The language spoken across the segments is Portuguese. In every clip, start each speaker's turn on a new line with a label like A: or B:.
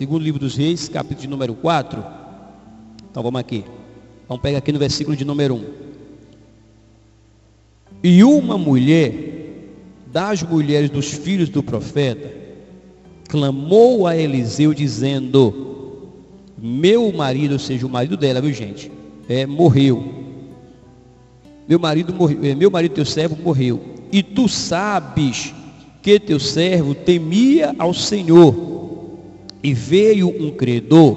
A: Segundo livro dos Reis, capítulo de número 4. Então vamos aqui. Vamos pegar aqui no versículo de número 1. E uma mulher das mulheres dos filhos do profeta clamou a Eliseu dizendo: meu marido, ou seja, o marido dela, viu gente, morreu. Meu marido teu servo morreu. E tu sabes que teu servo temia ao Senhor. E veio um credor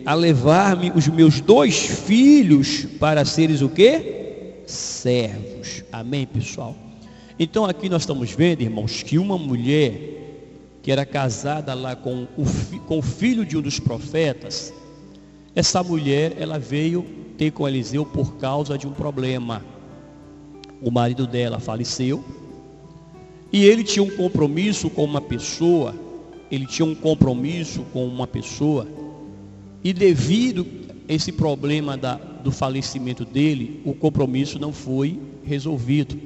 A: a levar-me os meus 2 filhos para seres o quê? Servos. Amém, pessoal? Então aqui nós estamos vendo, irmãos, que uma mulher que era casada lá com o filho de um dos profetas, essa mulher, ela veio ter com Eliseu por causa de um problema. O marido dela faleceu e ele tinha um compromisso com uma pessoa. E devido a esse problema do falecimento dele, o compromisso não foi resolvido.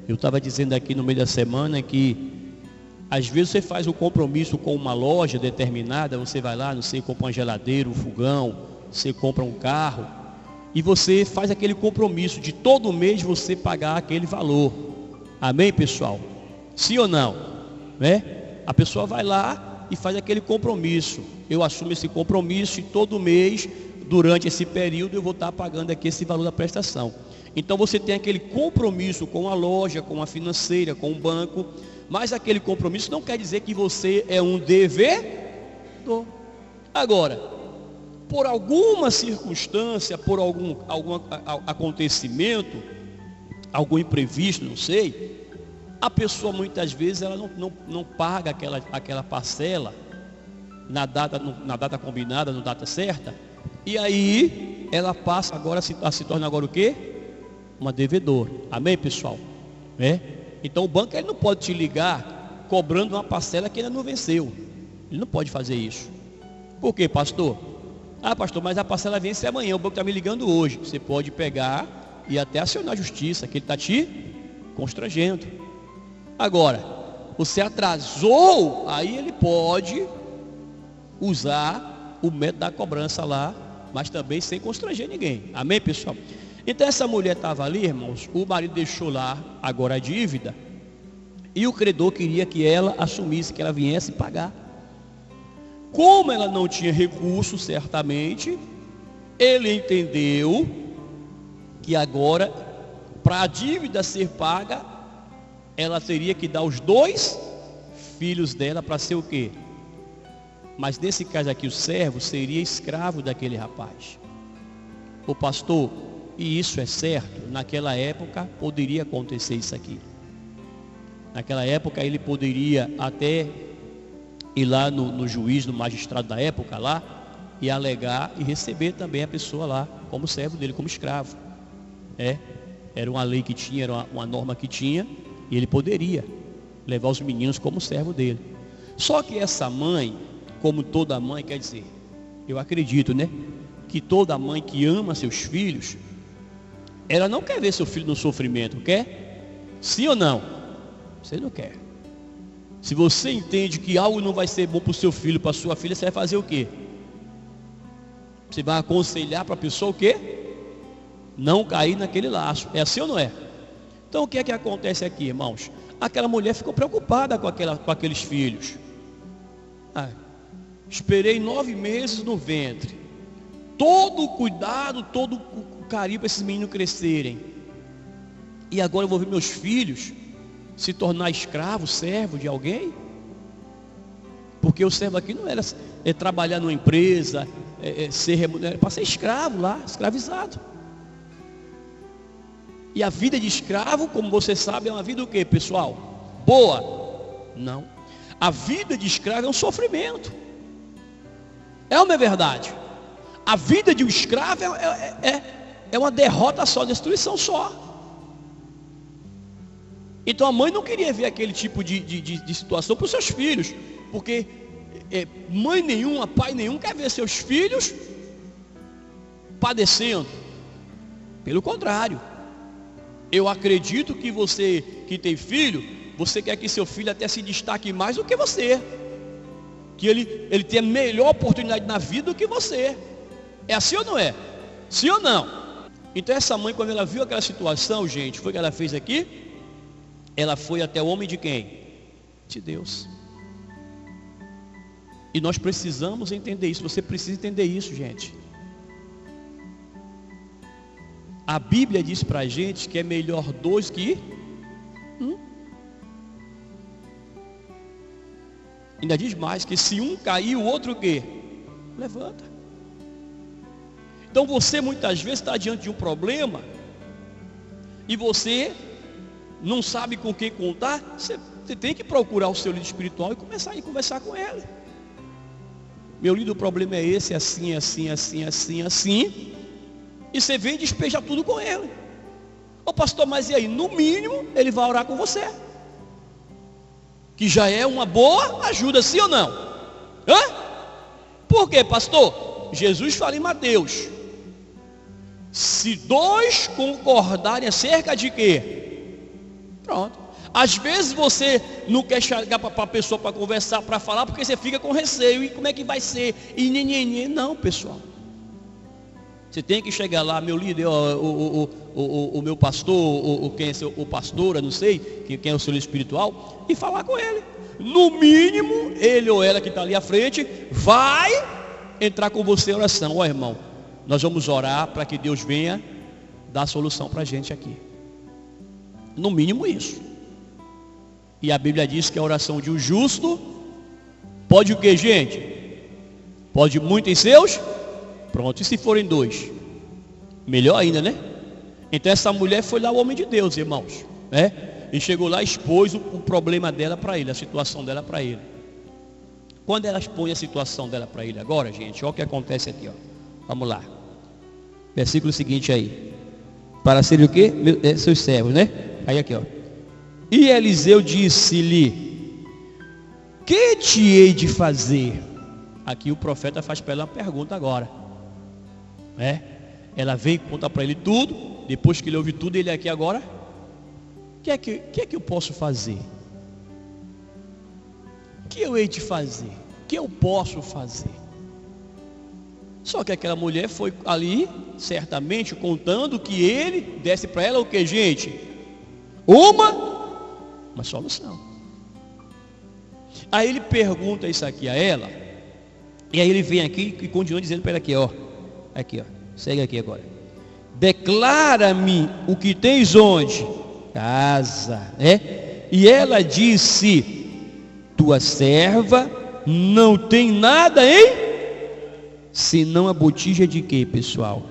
A: Eu estava dizendo aqui no meio da semana que às vezes você faz um compromisso com uma loja determinada, você vai lá, não sei, compra uma geladeira, um fogão, você compra um carro, e você faz aquele compromisso de todo mês você pagar aquele valor. Amém, pessoal? Sim ou não? A pessoa vai lá e faz aquele compromisso. Eu assumo esse compromisso e todo mês, durante esse período, eu vou estar pagando aqui esse valor da prestação. Então você tem aquele compromisso com a loja, com a financeira, com o banco, mas aquele compromisso não quer dizer que você é um devedor. Agora, por alguma circunstância, por algum acontecimento, algum imprevisto, não sei, a pessoa muitas vezes ela não paga aquela parcela na data combinada, na data certa, e aí ela passa agora a se torna agora o quê? Uma devedora. Amém, pessoal? Então o banco ele não pode te ligar cobrando uma parcela que ainda não venceu. Ele não pode fazer isso. Por quê, pastor? Pastor, mas a parcela vence amanhã, o banco está me ligando hoje. Você pode pegar e até acionar a justiça, que ele está te constrangendo. Agora, você atrasou, aí ele pode usar o método da cobrança lá, mas também sem constranger ninguém. Amém, pessoal? Então essa mulher estava ali, irmãos, o marido deixou lá agora a dívida, e o credor queria que ela assumisse, que ela viesse pagar. Como ela não tinha recurso, certamente, ele entendeu que agora, para a dívida ser paga, ela teria que dar os 2 filhos dela para ser o quê? Mas nesse caso aqui, o servo seria escravo daquele rapaz. O pastor, e isso é certo, naquela época poderia acontecer isso aqui. Naquela época ele poderia até ir lá no juiz, no magistrado da época lá, e alegar e receber também a pessoa lá como servo dele, como escravo. Era uma lei que tinha, era uma norma que tinha, e ele poderia levar os meninos como servo dele. Só que essa mãe, como toda mãe, quer dizer, eu acredito, que toda mãe que ama seus filhos, ela não quer ver seu filho no sofrimento, quer? Sim ou não? Você não quer. Se você entende que algo não vai ser bom para o seu filho, para a sua filha, você vai fazer o quê? Você vai aconselhar para a pessoa o quê? Não cair naquele laço. É assim ou não é? Então o que é que acontece aqui, irmãos? Aquela mulher ficou preocupada com aqueles filhos. Esperei 9 meses no ventre. Todo o cuidado, todo o carinho para esses meninos crescerem. E agora eu vou ver meus filhos se tornar escravo, servo de alguém? Porque o servo aqui não era trabalhar numa empresa, ser remunerado, para ser escravo lá, escravizado. E a vida de escravo, como você sabe, é uma vida o quê, pessoal? Boa? Não. A vida de escravo é um sofrimento. É uma verdade. A vida de um escravo é uma derrota só, destruição só. Então a mãe não queria ver aquele tipo de situação para os seus filhos, porque mãe nenhuma, pai nenhum quer ver seus filhos padecendo. Pelo contrário, eu acredito que você que tem filho, você quer que seu filho até se destaque mais do que você, que ele tenha melhor oportunidade na vida do que você. É assim ou não é? Sim ou não? Então essa mãe, quando ela viu aquela situação, gente, foi o que ela fez aqui? Ela foi até o homem de quem? De Deus. E nós precisamos entender isso. Você precisa entender isso, gente. A Bíblia diz pra gente que é melhor dois que Ainda diz mais, que se um cair, o outro o quê? Levanta. Então você muitas vezes está diante de um problema e você não sabe com quem contar. Você tem que procurar o seu líder espiritual e começar a conversar com ele. Meu líder, o problema é esse, assim, assim, assim, assim, assim. E você vem e despeja tudo com ele. Ô pastor, mas e aí? No mínimo, ele vai orar com você. Que já é uma boa ajuda, sim ou não? Hã? Por quê, pastor? Jesus fala em Mateus: se dois concordarem acerca de quê? Pronto. Às vezes você não quer chegar para a pessoa para conversar, para falar, porque você fica com receio. E como é que vai ser? E nhenhenhen. Não, pessoal. Você tem que chegar lá, meu líder, o meu pastor, quem é o pastor, eu não sei, quem é o seu líder espiritual, e falar com ele. No mínimo, ele ou ela que está ali à frente, vai entrar com você em oração. Ó irmão, nós vamos orar para que Deus venha dar a solução para a gente aqui. No mínimo isso. E a Bíblia diz que a oração de um justo pode o que, gente? Pode muito em seus. Pronto, e se forem dois? Melhor ainda, né? Então essa mulher foi lá o homem de Deus, irmãos, né? E chegou lá e expôs o problema dela para ele, a situação dela para ele. Quando ela expõe a situação dela para ele agora, gente, olha o que acontece aqui, ó. Vamos lá. Versículo seguinte aí. Para ser o quê? Seus servos, né? Aí aqui, ó. E Eliseu disse-lhe: que te hei de fazer? Aqui o profeta faz para ela uma pergunta agora. Ela vem e conta para ele tudo. Depois que ele ouve tudo, ele aqui agora: o que é que eu posso fazer? O que eu hei de fazer? O que eu posso fazer? Só que aquela mulher foi ali, certamente contando que ele desse para ela o que, gente? Uma solução. Aí ele pergunta isso aqui a ela. E aí ele vem aqui e continua dizendo para ela aqui, ó. Aqui, ó. Segue aqui agora. Declara-me o que tens onde? Casa, né? E ela disse: tua serva não tem nada, hein? Senão a botija de quê, pessoal?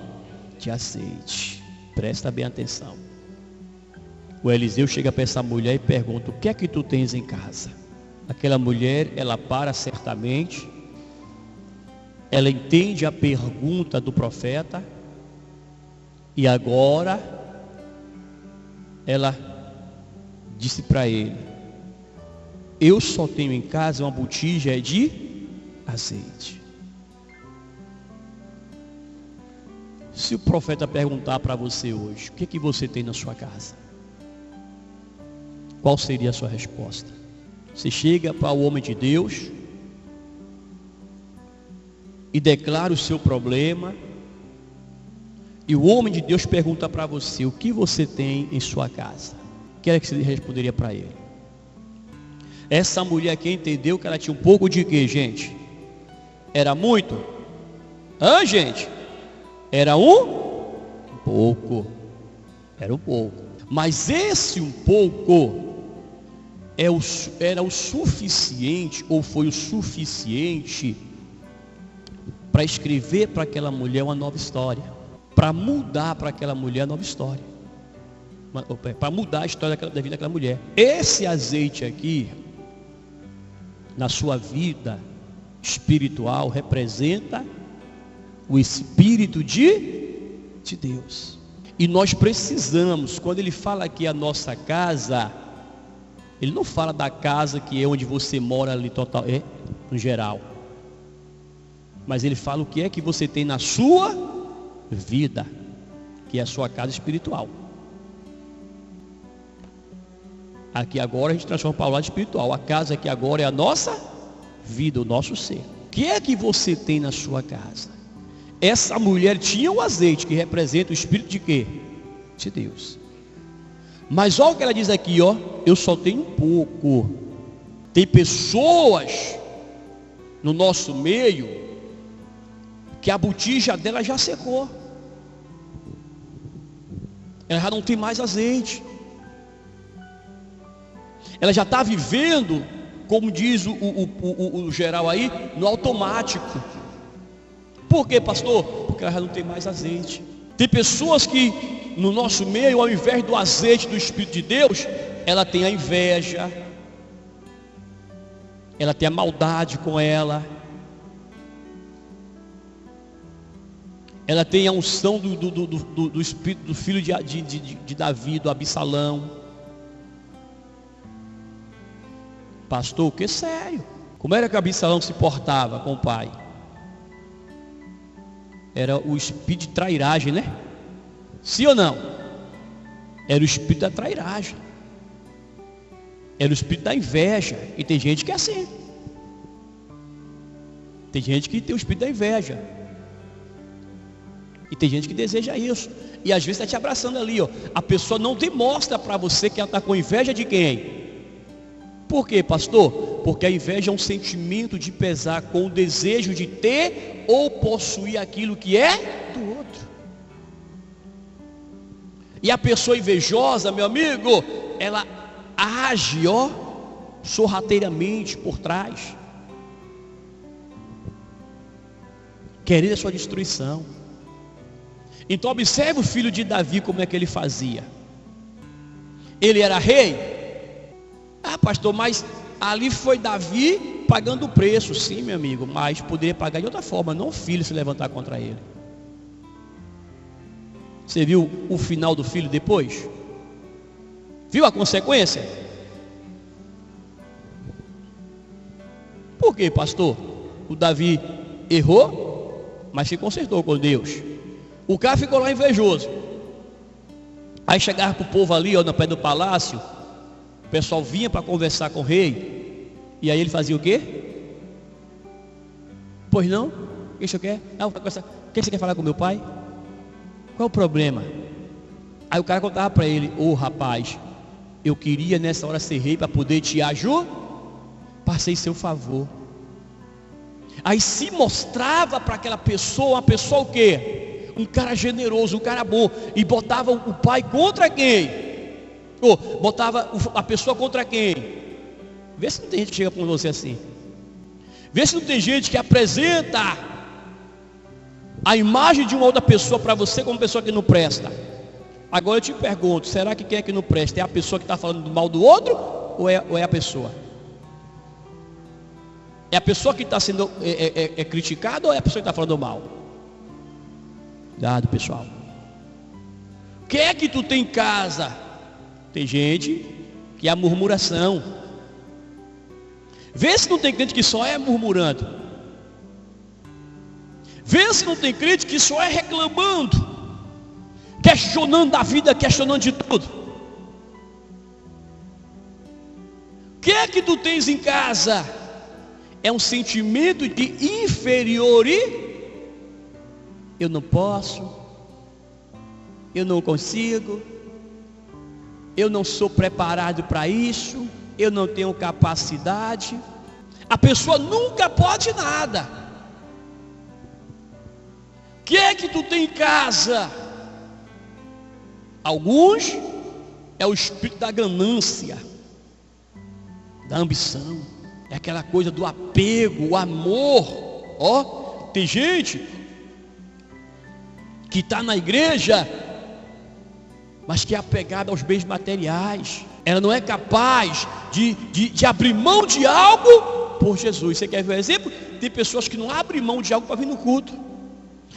A: De azeite. Presta bem atenção. O Eliseu chega para essa mulher e pergunta: o que é que tu tens em casa? Aquela mulher, ela para certamente. Ela entende a pergunta do profeta. E agora ela disse para ele: eu só tenho em casa uma botija de azeite. Se o profeta perguntar para você hoje: o que é que você tem na sua casa? Qual seria a sua resposta? Você chega para o homem de Deus e declara o seu problema, e o homem de Deus pergunta para você: o que você tem em sua casa? O que era que você responderia para ele? Essa mulher aqui entendeu que ela tinha um pouco de quê, gente? Era muito? Gente? Era um pouco. Era um pouco. Mas esse um pouco era o suficiente, ou foi o suficiente, para escrever para aquela mulher uma nova história, para mudar para aquela mulher a nova história, para mudar a história da vida daquela mulher. Esse azeite aqui, na sua vida espiritual, representa o Espírito de Deus. E nós precisamos, quando ele fala aqui a nossa casa, ele não fala da casa que é onde você mora ali total, no geral. Mas ele fala o que é que você tem na sua vida, que é a sua casa espiritual. Aqui agora a gente transforma para o lado espiritual. A casa aqui agora é a nossa vida, o nosso ser. O que é que você tem na sua casa? Essa mulher tinha o azeite, que representa o Espírito de quê? De Deus. Mas olha o que ela diz aqui, ó. Eu só tenho um pouco. Tem pessoas no nosso meio que a botija dela já secou. Ela já não tem mais azeite. Ela já está vivendo, como diz o geral aí, no automático. Por quê, pastor? Porque ela já não tem mais azeite. Tem pessoas que no nosso meio, ao invés do azeite do Espírito de Deus, ela tem a inveja, ela tem a maldade com ela, ela tem a unção do espírito do filho de Davi, do Absalão. Pastor, o que sério? Como era que Absalão se portava com o pai? Era o espírito de trairagem, né? Sim ou não? Era o espírito da trairagem. Era o espírito da inveja. E tem gente que é assim. Tem gente que tem o espírito da inveja. E tem gente que deseja isso. E às vezes está te abraçando ali, ó. A pessoa não demonstra para você que ela está com inveja de quem? Por quê, pastor? Porque a inveja é um sentimento de pesar com o desejo de ter ou possuir aquilo que é do outro. E a pessoa invejosa, meu amigo, ela age, ó, sorrateiramente por trás, querendo a sua destruição. Então observe o filho de Davi, como é que ele fazia. Ele era rei. Ah, pastor, mas ali foi Davi pagando o preço. Sim, meu amigo, mas poderia pagar de outra forma, não o filho se levantar contra ele. Você viu o final do filho depois? Viu a consequência? Por quê, pastor? O Davi errou, mas se consertou com Deus. O cara ficou lá invejoso. Aí chegava para o povo ali, ó, no pé do palácio. O pessoal vinha para conversar com o rei. E aí ele fazia o quê? Pois não? O que o senhor quer? Ah, o que você quer falar com meu pai? Qual é o problema? Aí o cara contava para ele: ô rapaz, eu queria nessa hora ser rei para poder te ajudar. Passei seu favor. Aí se mostrava para aquela pessoa, uma pessoa o quê? Um cara generoso, um cara bom. E botava o pai contra quem? Ou botava a pessoa contra quem? Vê se não tem gente que chega com você assim. Vê se não tem gente que apresenta a imagem de uma outra pessoa para você como pessoa que não presta. Agora eu te pergunto, será que quem é que não presta? É a pessoa que está falando mal do outro? Ou é a pessoa? É a pessoa que está sendo criticada ou é a pessoa que está falando mal? Cuidado, pessoal. O que é que tu tem em casa? Tem gente que é a murmuração. Vê se não tem crente que só é murmurando. Vê se não tem crente que só é reclamando, questionando da vida, questionando de tudo. O que é que tu tens em casa? É um sentimento de inferioridade. Eu não posso, eu não consigo, eu não sou preparado para isso, eu não tenho capacidade. A pessoa nunca pode nada. O que é que tu tem em casa? Alguns é o espírito da ganância, da ambição, é aquela coisa do apego, o amor. Ó, tem gente que está na igreja, mas que é apegada aos bens materiais. Ela não é capaz de abrir mão de algo por Jesus. Você quer ver um exemplo? Tem pessoas que não abrem mão de algo para vir no culto.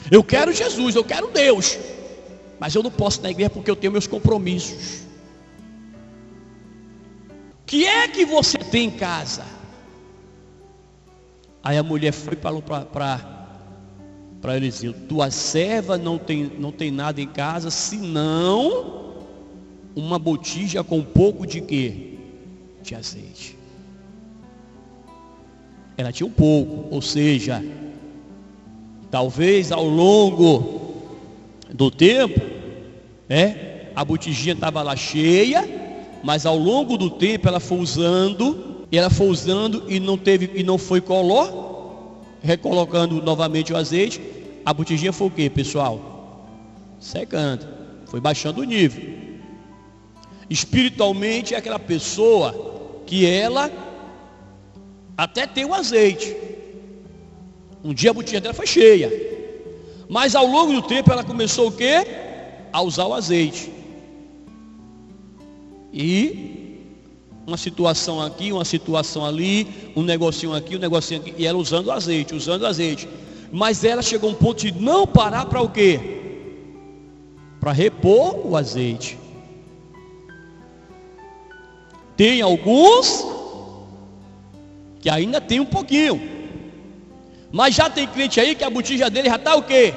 A: Eu quero Jesus, eu quero Deus, mas eu não posso ir na igreja porque eu tenho meus compromissos. O que é que você tem em casa? Aí a mulher foi para Eliseu: tua serva não tem nada em casa, senão uma botija com um pouco de quê? de azeite. Ela tinha um pouco, ou seja, talvez ao longo do tempo, a botijinha estava lá cheia, mas ao longo do tempo ela foi usando e não foi recolocando novamente o azeite. A botijinha foi o que, pessoal? Secando, foi baixando o nível. Espiritualmente é aquela pessoa que ela até tem o azeite. Um dia a botijinha dela foi cheia, mas ao longo do tempo ela começou o que? A usar o azeite. E uma situação aqui, uma situação ali, um negocinho aqui, um negocinho aqui, e ela usando o azeite. Mas ela chegou a um ponto de não parar para o quê? Para repor o azeite. Tem alguns que ainda tem um pouquinho, mas já tem cliente aí que a botija dele já está o quê?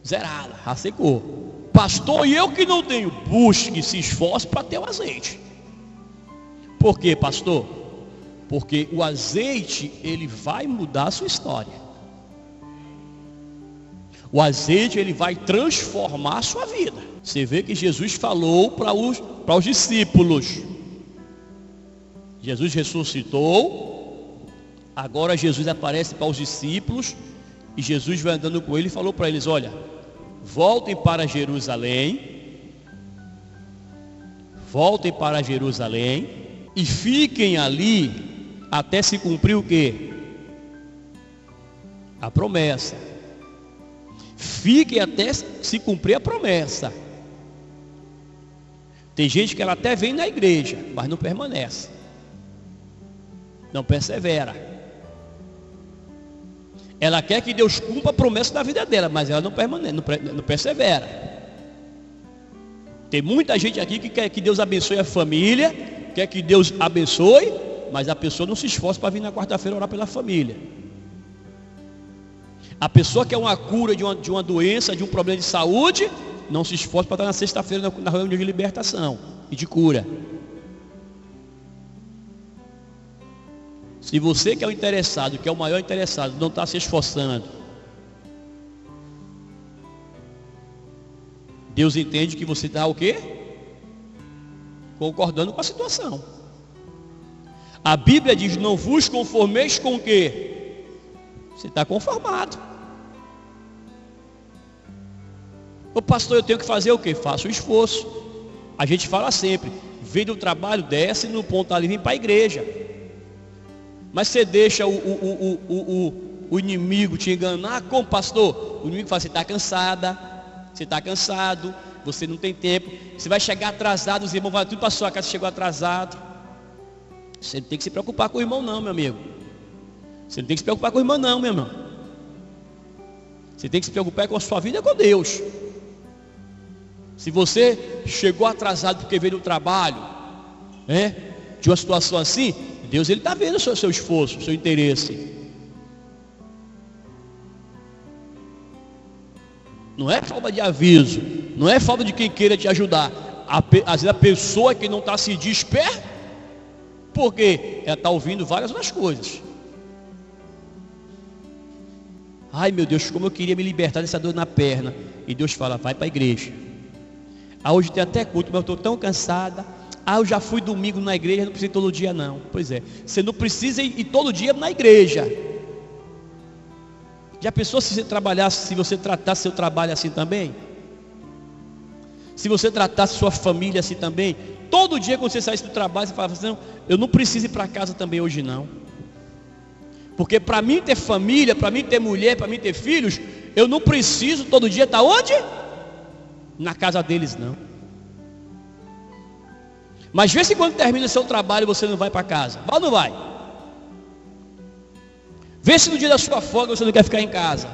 A: Zerada, já secou. Pastor, e eu que não tenho, busque, se esforce para ter o azeite. Por quê, pastor? Porque o azeite, ele vai mudar a sua história. O azeite, ele vai transformar a sua vida. Você vê que Jesus falou para os discípulos. Jesus ressuscitou. Agora Jesus aparece para os discípulos. E Jesus vai andando com ele e falou para eles: olha, voltem para Jerusalém. Voltem para Jerusalém. E fiquem ali até se cumprir o quê? A promessa. Fiquem até se cumprir a promessa. Tem gente que ela até vem na igreja, mas não permanece, não persevera. Ela quer que Deus cumpra a promessa da vida dela, mas ela não permanece, não persevera. Tem muita gente aqui que quer que Deus abençoe a família, quer que Deus abençoe, mas a pessoa não se esforça para vir na quarta-feira orar pela família. A pessoa quer uma cura de uma doença, de um problema de saúde, não se esforça para estar na sexta-feira na reunião de libertação e de cura. Se você que é o interessado, que é o maior interessado, não está se esforçando, Deus entende que você está o quê? Concordando com a situação. A Bíblia diz: não vos conformeis com o quê? Você está conformado. Ô pastor, eu tenho que fazer o quê? Faça o esforço. A gente fala sempre: vem do trabalho, desce no ponto ali, vem para a igreja. Mas você deixa o inimigo te enganar. Como, pastor? O inimigo fala: você está cansada, você está cansado, você não tem tempo, você vai chegar atrasado, os irmãos vão tudo para a sua casa, chegou atrasado. Você não tem que se preocupar com o irmão não, meu amigo. Você não tem que se preocupar com o irmão não, meu irmão. Você tem que se preocupar com a sua vida com Deus. Se você chegou atrasado porque veio do trabalho, de uma situação assim, Deus ele está vendo o seu esforço, o seu interesse. Não é falta de aviso, não é falta de quem queira te ajudar. Às vezes a pessoa que não está se desperta, porque ela está ouvindo várias outras coisas. Ai meu Deus, como eu queria me libertar dessa dor na perna. E Deus fala: vai para a igreja. Hoje tem até culto, mas eu estou tão cansada. Eu já fui domingo na igreja, não preciso ir todo dia não. Pois é, você não precisa ir todo dia na igreja. Já pensou se você trabalhasse, se você tratasse seu trabalho assim também? Se você tratasse sua família assim também? Todo dia quando você saísse do trabalho, você falava assim: não, eu não preciso ir para casa também hoje não. Porque para mim ter família, para mim ter mulher, para mim ter filhos, eu não preciso todo dia estar onde? Na casa deles não. Mas vê se quando termina o seu trabalho você não vai para casa. Vai ou não vai? Vê se no dia da sua folga você não quer ficar em casa.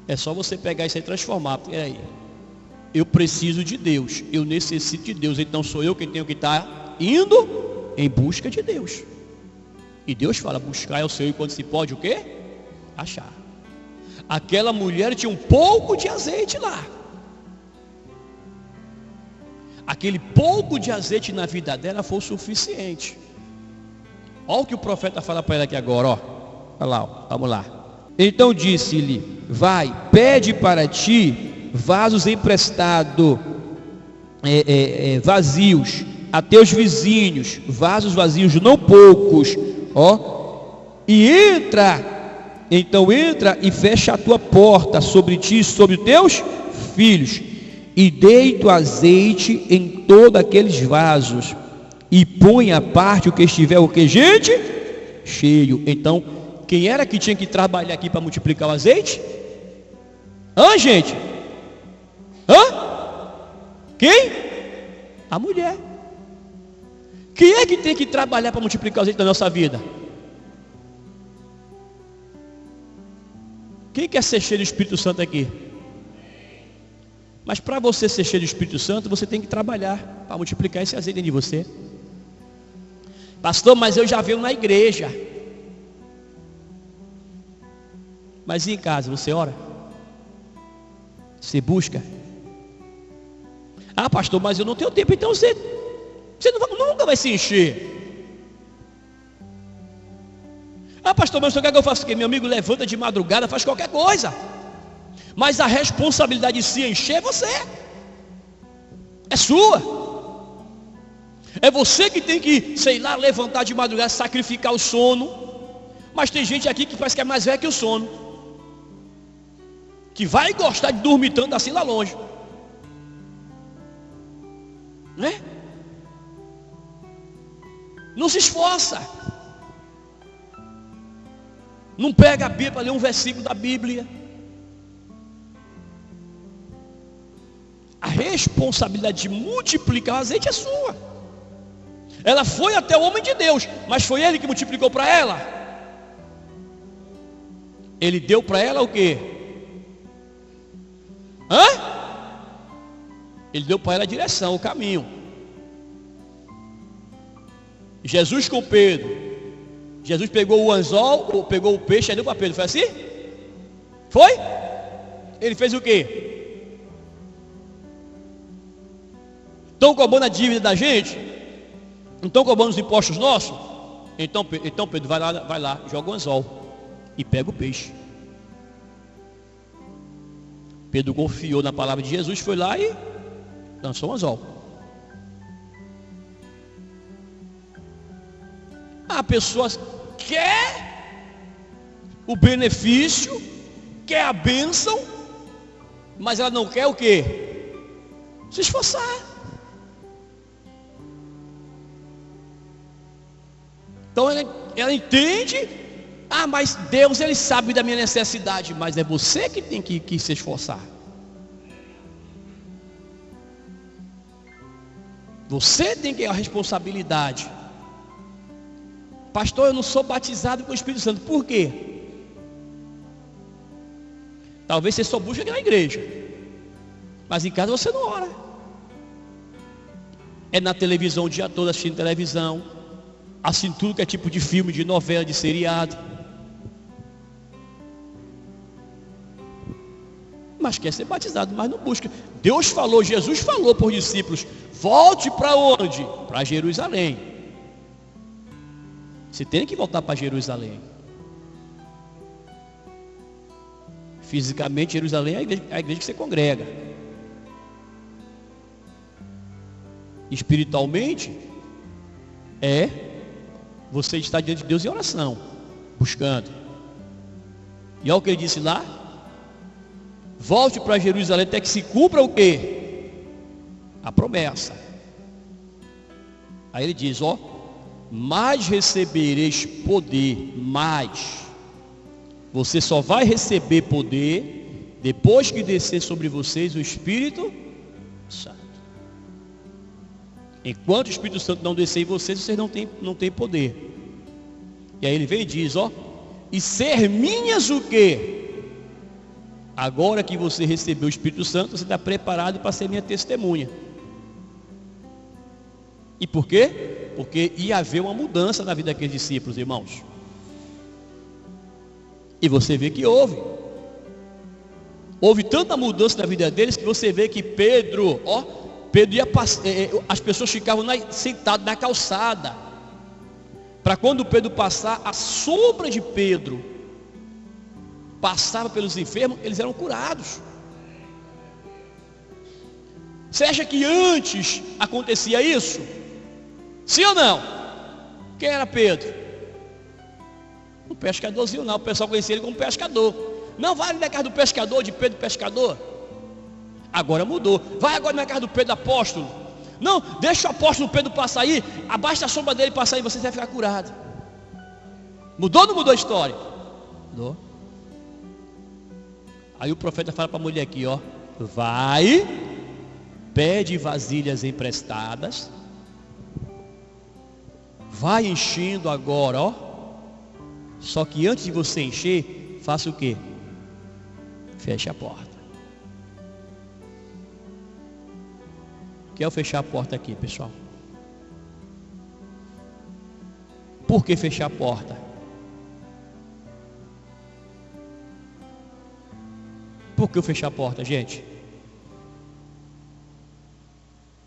A: É só você pegar isso aí e transformar. Peraí, eu preciso de Deus, eu necessito de Deus. Então sou eu quem tenho que estar indo em busca de Deus. E Deus fala: buscar é o seu, e quando se pode o quê? Achar. Aquela mulher tinha um pouco de azeite lá. aquele pouco de azeite na vida dela foi o suficiente. Olha o que o profeta fala para ela aqui agora, ó. Olha lá, ó. Vamos lá. Então disse-lhe: vai, pede para ti vasos emprestados, vazios, a teus vizinhos, vasos vazios, não poucos, ó, e então entra e fecha a tua porta sobre ti e sobre os teus filhos, e deita o azeite em todos aqueles vasos, e põe à parte o que estiver, o que, gente? Cheio. Então, quem era que tinha que trabalhar aqui para multiplicar o azeite? Gente? Quem? A mulher. Quem é que tem que trabalhar para multiplicar o azeite da nossa vida? Quem quer ser cheio do Espírito Santo aqui? Mas para você ser cheio do Espírito Santo, você tem que trabalhar para multiplicar esse azeite dentro de você. Pastor, mas eu já venho na igreja. Mas e em casa, você ora? Você busca? Ah, pastor, mas eu não tenho tempo. Então você nunca vai se encher. Ah, pastor, mas o que eu faço? Que meu amigo levanta de madrugada, faz qualquer coisa. Mas a responsabilidade de se encher é você. É sua. É você que tem que, sei lá, levantar de madrugada, sacrificar o sono. Mas tem gente aqui que parece que é mais velha que o sono, que vai gostar de dormir tanto assim lá longe, né? Não se esforça. Não pega a Bíblia para ler um versículo da Bíblia. A responsabilidade de multiplicar o azeite é sua. Ela foi até o homem de Deus, mas foi ele que multiplicou para ela. Ele deu para ela o quê? Ele deu para ela a direção, o caminho. Jesus com Pedro. Jesus pegou o anzol, ou pegou o peixe e deu para Pedro. Foi assim? Foi? Ele fez o quê? Estão cobrando a dívida da gente? Não estão cobrando os impostos nossos? Então Pedro, vai lá, joga o anzol e pega o peixe. Pedro confiou na palavra de Jesus, foi lá e lançou o anzol. A pessoa quer o benefício, quer a bênção, mas ela não quer o quê? Se esforçar. Então ela entende, mas Deus, Ele sabe da minha necessidade, mas é você que tem que se esforçar. Você tem que ter a responsabilidade. Pastor, eu não sou batizado com o Espírito Santo. Por quê? Talvez você só busque aqui na igreja, mas em casa você não ora. É na televisão o dia todo assistindo televisão, assim tudo que é tipo de filme, de novela, de seriado. Mas quer ser batizado, mas não busca. Deus falou, Jesus falou para os discípulos: volte para onde? Para Jerusalém. Você tem que voltar para Jerusalém. Fisicamente, Jerusalém é a igreja que você congrega. Espiritualmente, você está diante de Deus em oração, buscando. E olha o que ele disse lá: volte para Jerusalém até que se cumpra o quê? A promessa. Aí ele diz: mais recebereis poder, mais. Você só vai receber poder depois que descer sobre vocês o Espírito Santo. Enquanto o Espírito Santo não descer em vocês, vocês não têm poder. E aí ele vem e diz: e ser minhas o quê? Agora que você recebeu o Espírito Santo, você está preparado para ser minha testemunha. E por quê? Porque ia haver uma mudança na vida daqueles discípulos, irmãos. E você vê que houve. Houve tanta mudança na vida deles que você vê que Pedro, Pedro ia as pessoas ficavam sentadas na calçada, para quando Pedro passar, a sombra de Pedro passava pelos enfermos, eles eram curados. Você acha que antes acontecia isso? Sim ou não? Quem era Pedro? Um pescadorzinho não, o pessoal conhecia ele como pescador. Não vai na casa do pescador, de Pedro pescador. Agora mudou. Vai agora na casa do Pedro apóstolo. Não, deixa o apóstolo Pedro passar aí, abaixo da sombra dele passar aí, você vai ficar curado. Mudou ou não mudou a história? Mudou. Aí o profeta fala para a mulher aqui, ó: vai, pede vasilhas emprestadas, vai enchendo agora, ó. Só que antes de você encher, faça o quê? Feche a porta. O que é o fechar a porta aqui, pessoal? Por que fechar a porta? Por que eu fechar a porta, gente?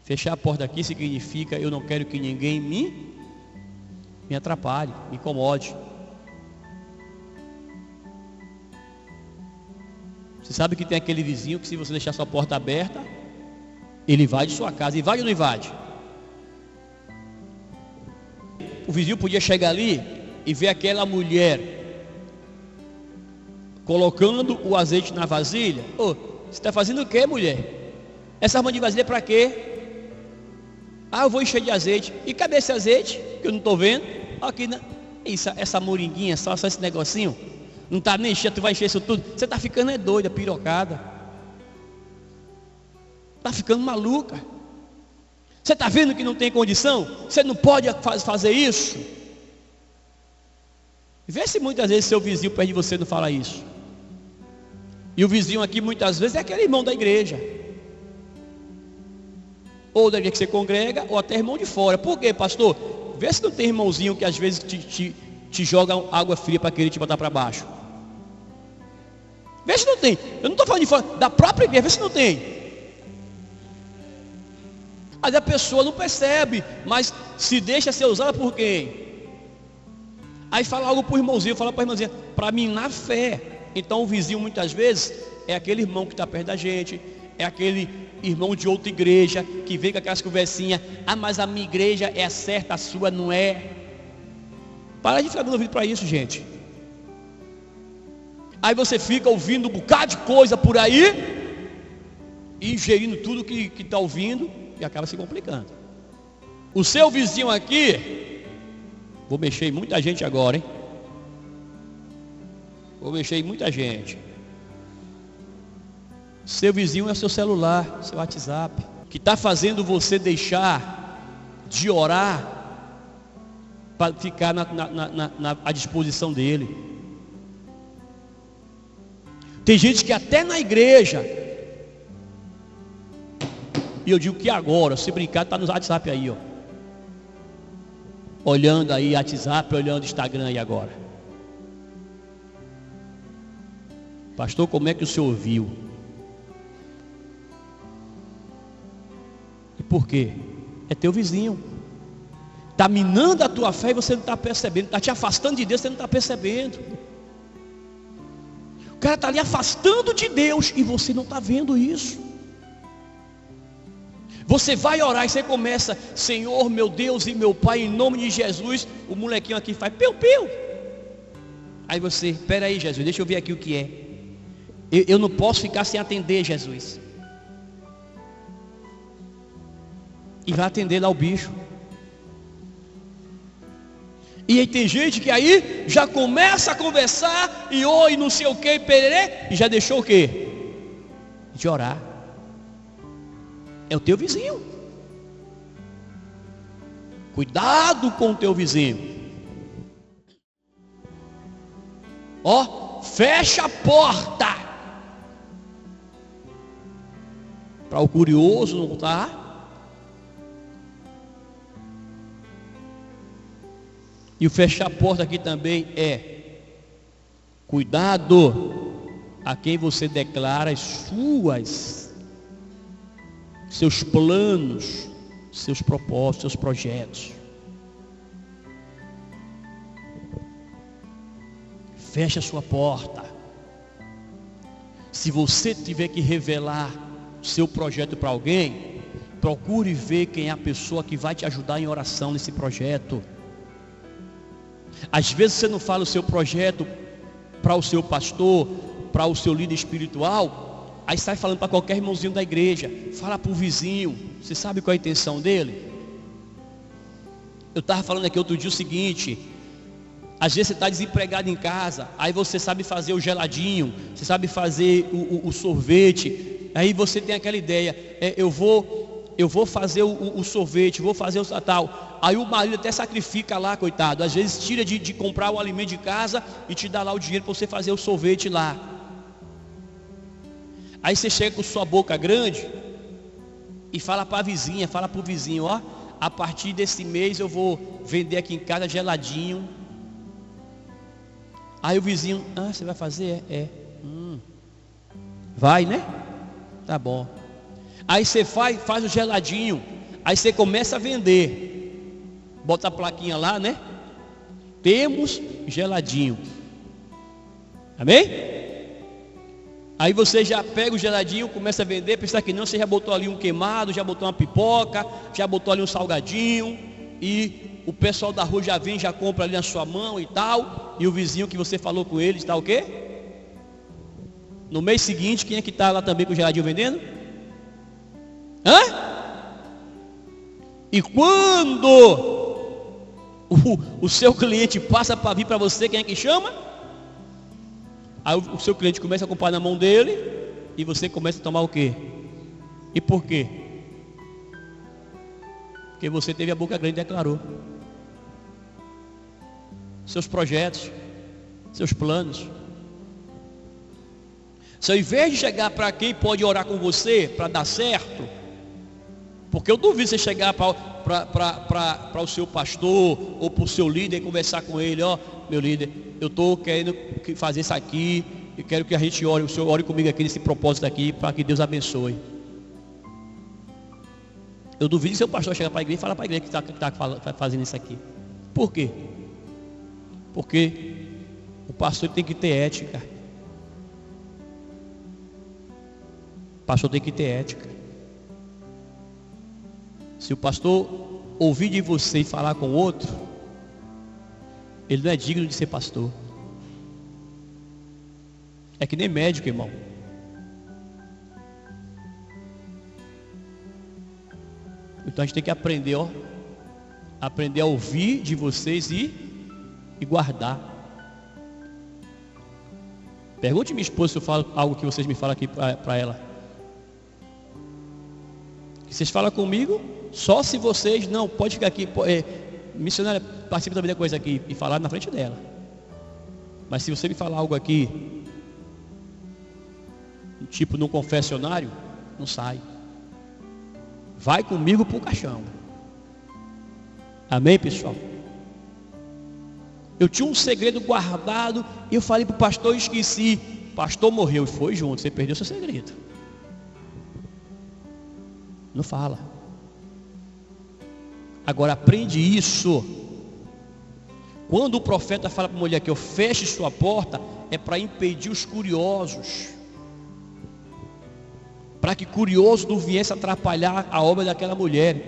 A: Fechar a porta aqui significa: eu não quero que ninguém me atrapalhe, me incomode. Você sabe que tem aquele vizinho que, se você deixar sua porta aberta, ele invade sua casa. Invade ou não invade? O vizinho podia chegar ali e ver aquela mulher colocando o azeite na vasilha. Ô, você está fazendo o que, mulher? Essa arma de vasilha é para quê? Ah, eu vou encher de azeite. E cadê esse azeite? Que eu não estou vendo. Aqui, essa moringuinha, só esse negocinho. Não está nem enchendo, tu vai encher isso tudo. Você está ficando doida, pirocada. Está ficando maluca. Você está vendo que não tem condição? Você não pode fazer isso. Vê se muitas vezes seu vizinho perto de você não fala isso. E o vizinho aqui muitas vezes é aquele irmão da igreja, ou da igreja que você congrega, ou até irmão de fora. Por quê, pastor? Vê se não tem irmãozinho que às vezes te joga água fria para querer te botar para baixo. Vê se não tem. Eu não estou falando de fora, da própria igreja, vê se não tem. Aí a pessoa não percebe, mas se deixa ser usada por quem? Aí fala algo para o irmãozinho, fala para a irmãzinha, para mim na fé. Então o vizinho muitas vezes é aquele irmão que está perto da gente, é aquele irmão de outra igreja que vem com aquelas conversinhas: ah, mas a minha igreja é certa, a sua não é. Para de ficar dando ouvido para isso, gente. Aí você fica ouvindo um bocado de coisa por aí, ingerindo tudo que está ouvindo, e acaba se complicando. O seu vizinho aqui, vou mexer em muita gente agora, hein? Vou mexer em muita gente. Seu vizinho é seu celular, seu WhatsApp, que está fazendo você deixar de orar para ficar à disposição dele. Tem gente que até na igreja, e eu digo que agora, se brincar, está no WhatsApp aí, ó. Olhando aí WhatsApp, olhando Instagram aí agora. Pastor, como é que o senhor ouviu? E por quê? É teu vizinho. Está minando a tua fé e você não está percebendo. Está te afastando de Deus, você não está percebendo. O cara está ali afastando de Deus e você não está vendo isso. Você vai orar e você começa: Senhor, meu Deus e meu Pai, em nome de Jesus. O molequinho aqui faz piu, piu. Aí você: espera aí, Jesus, deixa eu ver aqui o que é. Eu não posso ficar sem atender, Jesus. E vai atender lá o bicho. E aí tem gente que aí já começa a conversar e oi, não sei o que, pererê, e já deixou o quê? De orar. É o teu vizinho. Cuidado com o teu vizinho. Ó, fecha a porta, para o curioso não estar. E o fechar a porta aqui também é: cuidado a quem você declara as suas seus planos, seus propósitos, seus projetos. Feche a sua porta. Se você tiver que revelar seu projeto para alguém, procure ver quem é a pessoa que vai te ajudar em oração nesse projeto. Às vezes você não fala o seu projeto para o seu pastor, para o seu líder espiritual, aí sai falando para qualquer irmãozinho da igreja, fala para o vizinho. Você sabe qual é a intenção dele? Eu estava falando aqui outro dia o seguinte: às vezes você está desempregado em casa, aí você sabe fazer o geladinho, você sabe fazer o sorvete, aí você tem aquela ideia, eu vou fazer o sorvete, vou fazer o tal. Aí o marido até sacrifica lá, coitado, às vezes tira de comprar o alimento de casa e te dá lá o dinheiro para você fazer o sorvete lá. Aí você chega com sua boca grande e fala para a vizinha, fala para o vizinho: ó, a partir desse mês eu vou vender aqui em casa geladinho. Aí o vizinho: ah, você vai fazer? Vai, né? Tá bom. Aí você faz o geladinho, aí você começa a vender, bota a plaquinha lá, né? Temos geladinho. Amém? Aí você já pega o geladinho, começa a vender, pensa que não, você já botou ali um queimado, já botou uma pipoca, já botou ali um salgadinho, e o pessoal da rua já vem, já compra ali na sua mão e tal, e o vizinho que você falou com ele está o quê? No mês seguinte, quem é que está lá também com o geladinho vendendo? E quando o seu cliente passa para vir para você, quem é que chama? Aí o seu cliente começa a comprar na mão dele e você começa a tomar o quê? E por quê? Porque você teve a boca grande e declarou seus projetos, seus planos. Se ao invés de chegar para quem pode orar com você para dar certo, porque eu duvido você chegar para o seu pastor ou para o seu líder e conversar com ele: ó, meu líder, eu estou querendo fazer isso aqui, eu quero que a gente ore, o senhor ore comigo aqui nesse propósito aqui, para que Deus abençoe. Eu duvido que seu pastor chegar para a igreja e falar para a igreja que está fazendo isso aqui. Por quê? Porque o pastor tem que ter ética. O pastor tem que ter ética. Se o pastor ouvir de você e falar com outro, ele não é digno de ser pastor. É que nem médico, irmão. Então a gente tem que aprender, ó, aprender a ouvir de vocês e guardar. Pergunte minha esposa se eu falo algo que vocês me falam aqui para ela. Que vocês falam comigo só se vocês não pode ficar aqui, missionária, participa também da coisa aqui e falar na frente dela. Mas se você me falar algo aqui, tipo no confessionário, não sai. Vai comigo para o caixão. Amém, pessoal? Eu tinha um segredo guardado e eu falei para o pastor e esqueci. O pastor morreu e foi junto. Você perdeu seu segredo. Não fala. Agora aprende isso. Quando o profeta fala para a mulher que eu feche sua porta, é para impedir os curiosos, para que curioso não viesse atrapalhar a obra daquela mulher.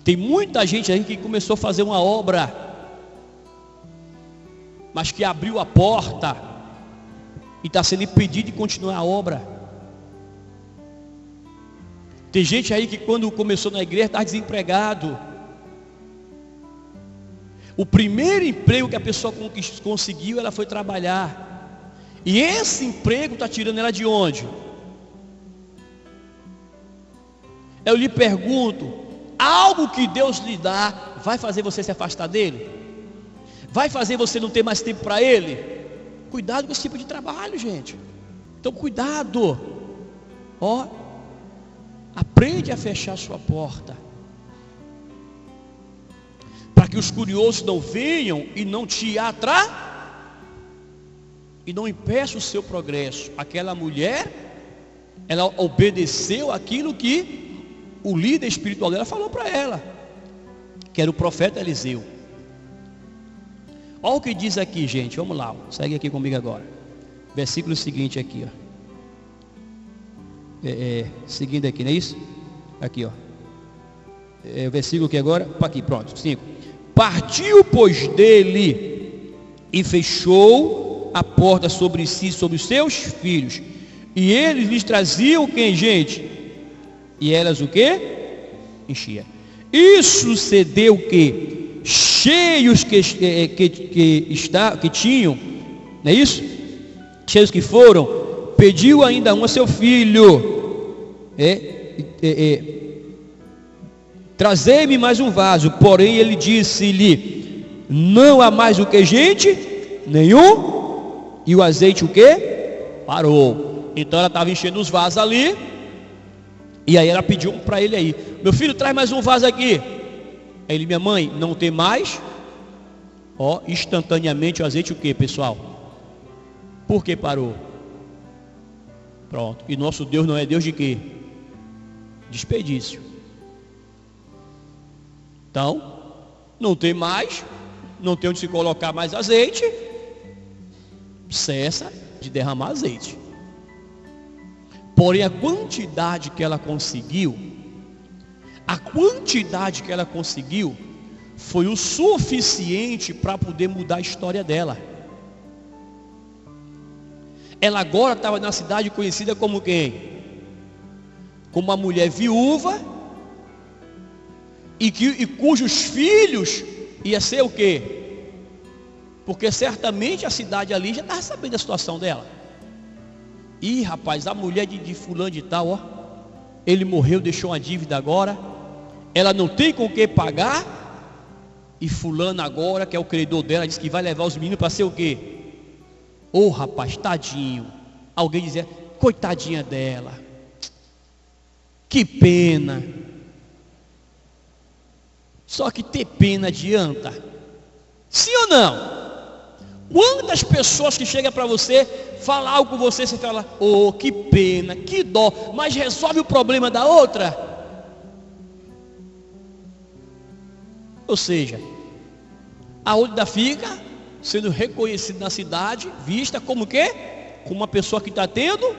A: Tem muita gente aí que começou a fazer uma obra, mas que abriu a porta e está sendo impedido de continuar a obra. Tem gente aí que quando começou na igreja está desempregado. O primeiro emprego que a pessoa conseguiu, ela foi trabalhar. E esse emprego está tirando ela de onde? Eu lhe pergunto, algo que Deus lhe dá vai fazer você se afastar dele? Vai fazer você não ter mais tempo para ele? Cuidado com esse tipo de trabalho, gente. Então cuidado. Ó, aprende a fechar sua porta, para que os curiosos não venham e não te e não impeçam o seu progresso. Aquela mulher, ela obedeceu aquilo que o líder espiritual dela falou para ela, que era o profeta Eliseu. Olha o que diz aqui, gente, vamos lá, segue aqui comigo agora. Versículo seguinte aqui, ó. Seguindo aqui, não é isso? Aqui, ó. O versículo que agora, aqui, pronto, 5. Partiu, pois, dele e fechou a porta sobre si, sobre os seus filhos. E eles lhes traziam quem, gente? E elas o quê? Enchia. Isso sucedeu o quê? Cheios que tinham, não é isso? Cheios que foram, pediu ainda um a seu filho, trazei-me mais um vaso. Porém ele disse-lhe, não há mais o que, gente? Nenhum. E o azeite o que? Parou. Então ela estava enchendo os vasos ali, e aí ela pediu para ele aí, meu filho, traz mais um vaso aqui. Aí ele, minha mãe, não tem mais. Ó, instantaneamente o azeite o que, pessoal? Por que parou? Pronto. E nosso Deus não é Deus de quê? Desperdício. Então, não tem mais, não tem onde se colocar mais azeite, cessa de derramar azeite. Porém, a quantidade que ela conseguiu foi o suficiente para poder mudar a história dela. Ela agora estava na cidade conhecida como quem? Como uma mulher viúva, e cujos filhos ia ser o quê? Porque certamente a cidade ali já estava sabendo da situação dela. Ih, rapaz, a mulher de fulano de tal, ó, ele morreu, deixou uma dívida agora, ela não tem com o que pagar, e fulano agora, que é o credor dela, diz que vai levar os meninos para ser o quê? Ô, rapaz, tadinho. Alguém dizia, coitadinha dela, que pena. Só que ter pena adianta? Sim ou não? Quantas pessoas que chegam para você, falar algo com você, você fala, oh, que pena, que dó, mas resolve o problema da outra? Ou seja, a outra fica sendo reconhecida na cidade, vista como quê? Como uma pessoa que está tendo.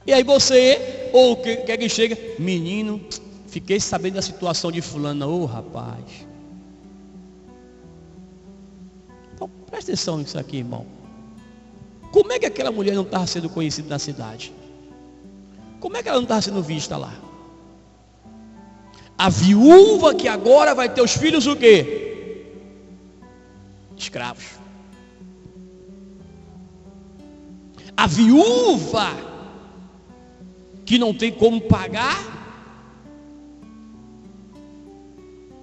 A: E aí você, ou quer que chega, menino, fiquei sabendo da situação de fulana, ô rapaz. Então presta atenção nisso aqui, irmão. Como é que aquela mulher não estava sendo conhecida na cidade? Como é que ela não estava sendo vista lá? A viúva que agora vai ter os filhos o quê? Escravos. A viúva que não tem como pagar,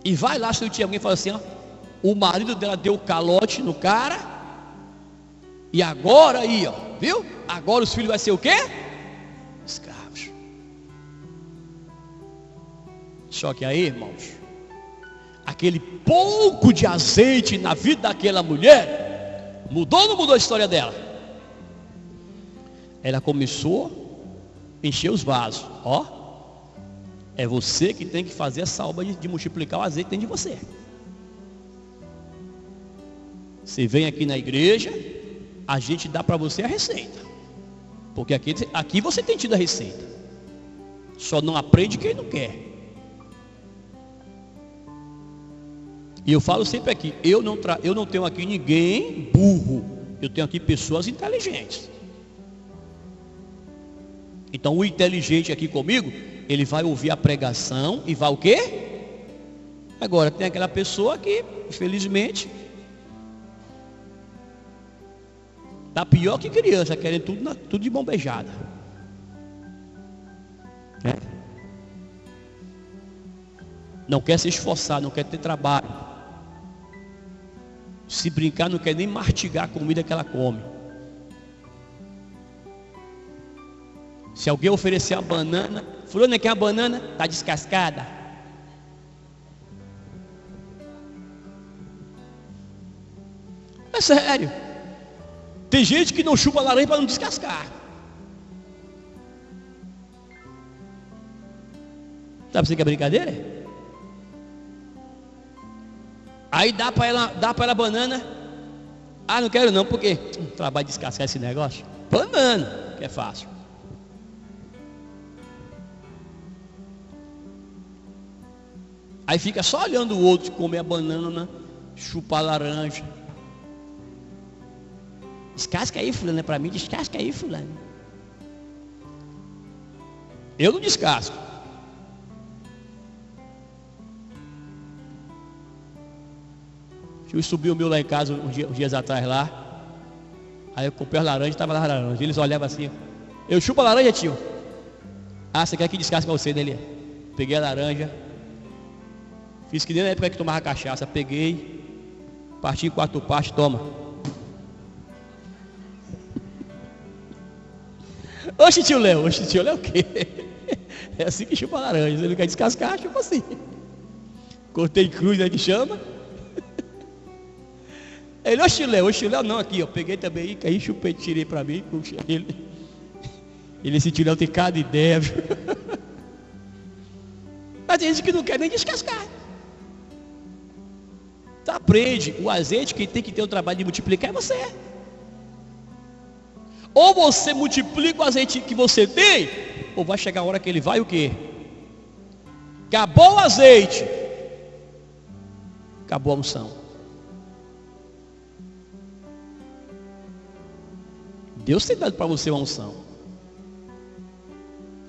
A: e vai lá, se não tinha alguém, fala assim, ó, o marido dela deu calote no cara, e agora aí, ó, viu? Agora os filhos vai ser o quê? Escravos. Só que aí, irmãos, aquele pouco de azeite na vida daquela mulher, mudou ou não mudou a história dela? Ela começou a encher os vasos, ó. É você que tem que fazer essa obra de multiplicar o azeite dentro de você. Você vem aqui na igreja, a gente dá para você a receita. Porque aqui você tem tido a receita. Só não aprende quem não quer. E eu falo sempre aqui, eu não tenho aqui ninguém burro. Eu tenho aqui pessoas inteligentes. Então o inteligente aqui comigo, ele vai ouvir a pregação e vai o quê? Agora tem aquela pessoa que, infelizmente, está pior que criança, querendo tudo de mão beijada. Não quer se esforçar, não quer ter trabalho. Se brincar, não quer nem mastigar a comida que ela come. Se alguém oferecer uma banana, fulano quer uma banana, está descascada. É sério. Tem gente que não chupa laranja para não descascar. Tá pensando que é brincadeira? Aí dá para ela banana. Ah, não quero não, porque trabalho de descascar esse negócio. Banana, que é fácil. Aí fica só olhando o outro comer a banana, chupar a laranja. Descasca aí, fulano, é para mim, descasca aí, fulano. Eu não descasco. Eu subi o meu lá em casa uns dias atrás lá. Aí eu comprei as laranjas, estava lá laranja. Eles olhavam assim, eu chupo a laranja, tio. Ah, você quer que descasque você dele? Peguei a laranja. Fiz que nem na época que tomava cachaça. Peguei, parti em 4 partes, toma. Oxe, tio Léo o quê? É assim que chupa laranja. Ele quer descascar, chupa assim. Cortei cruz, né, que chama. Ele, oxe, Léo não, aqui, ó. Peguei também, aí chupei, tirei pra mim. Esse tio Léo tem cada ideia, viu? Mas tem gente que não quer nem descascar. Então aprende, o azeite, quem tem que ter o trabalho de multiplicar é você. Ou você multiplica o azeite que você tem, ou vai chegar a hora que ele vai o quê? Acabou o azeite, acabou a unção. Deus tem dado para você uma unção.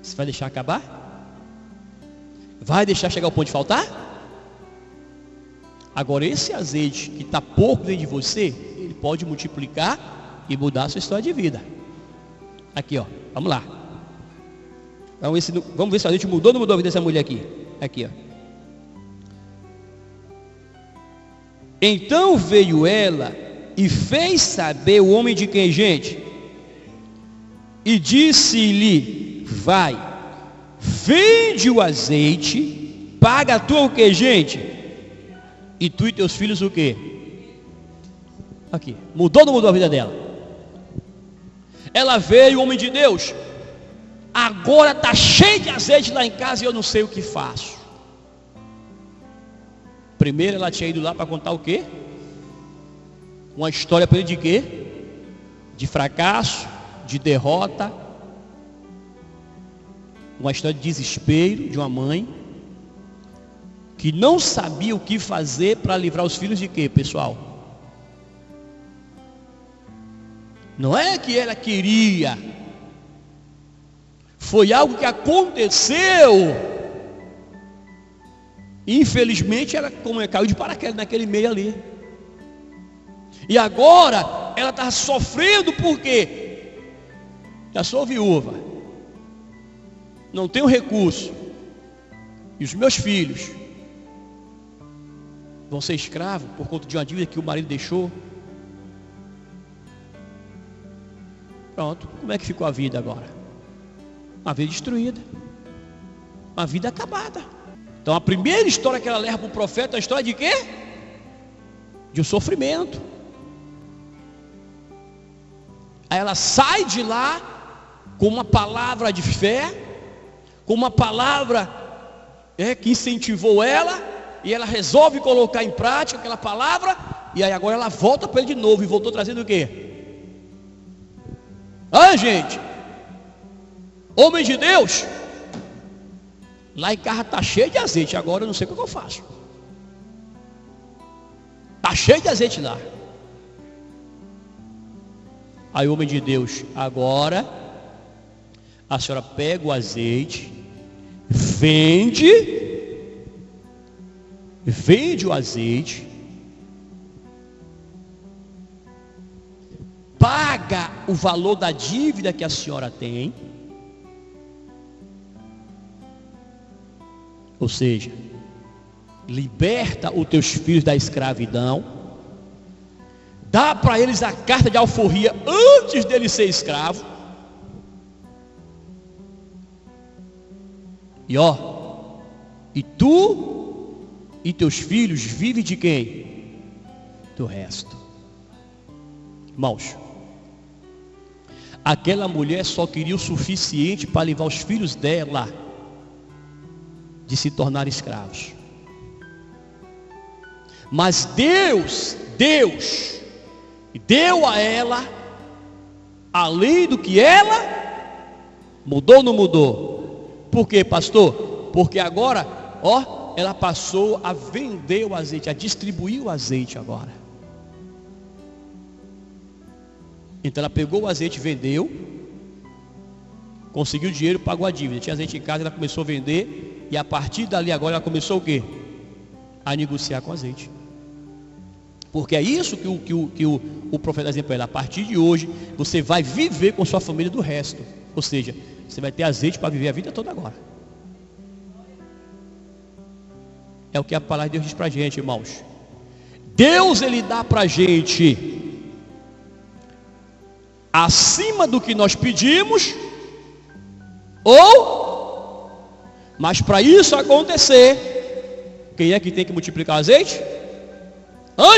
A: Você vai deixar acabar? Vai deixar chegar ao ponto de faltar? Agora esse azeite que está pouco dentro de você, ele pode multiplicar e mudar a sua história de vida. Aqui, ó, vamos lá. Vamos ver se o azeite mudou ou não mudou a vida dessa mulher aqui. Aqui, ó. Então veio ela e fez saber o homem de quem, gente? E disse-lhe: vai, vende o azeite, paga tu o que, gente? E tu e teus filhos o que? Aqui, mudou ou não mudou a vida dela? Ela veio, homem de Deus, agora está cheio de azeite lá em casa e eu não sei o que faço. Primeiro ela tinha ido lá para contar o quê? Uma história para ele de quê? De fracasso, de derrota, uma história de desespero de uma mãe que não sabia o que fazer para livrar os filhos de quê, pessoal? Não é que ela queria, foi algo que aconteceu. Infelizmente ela caiu de paraquedas naquele meio ali. E agora ela está sofrendo porque já sou viúva, não tenho recurso, e os meus filhos vão ser escravos por conta de uma dívida que o marido deixou. Pronto, como é que ficou a vida agora? Uma vida destruída, uma vida acabada. Então a primeira história que ela leva para o profeta é a história de quê? De um sofrimento. Aí ela sai de lá com uma palavra de fé, com uma palavra que incentivou ela, e ela resolve colocar em prática aquela palavra, e aí agora ela volta para ele de novo, e voltou trazendo o quê? Ah, gente, homem de Deus, lá em casa está cheio de azeite, agora eu não sei o que eu faço. Está cheio de azeite lá. Aí o homem de Deus, agora a senhora pega o azeite, vende o azeite, paga o valor da dívida que a senhora tem, ou seja, liberta os teus filhos da escravidão, dá para eles a carta de alforria antes dele ser escravo, e tu e teus filhos vivem de quem? Do resto. Irmãos, aquela mulher só queria o suficiente para levar os filhos dela de se tornar escravos. Mas Deus deu a ela, além do que ela mudou ou não mudou? Por quê, pastor? Porque agora, ela passou a vender o azeite, a distribuir o azeite agora. Então ela pegou o azeite, vendeu, conseguiu dinheiro, pagou a dívida. Tinha azeite em casa, ela começou a vender. E a partir dali agora ela começou o quê? A negociar com azeite. Porque é isso que o profeta dizia para ela: a partir de hoje você vai viver com sua família do resto. Ou seja, você vai ter azeite para viver a vida toda agora. É o que a palavra de Deus diz para a gente, irmãos. Deus, Ele dá para a gente acima do que nós pedimos, mas para isso acontecer, quem é que tem que multiplicar o azeite?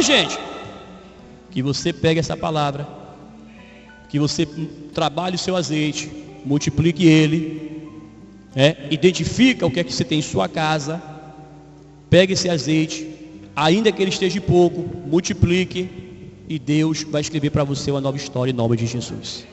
A: Gente, que você pegue essa palavra, que você trabalhe o seu azeite, multiplique ele, identifica o que é que você tem em sua casa, pegue esse azeite, ainda que ele esteja pouco, multiplique, e Deus vai escrever para você uma nova história em nome de Jesus.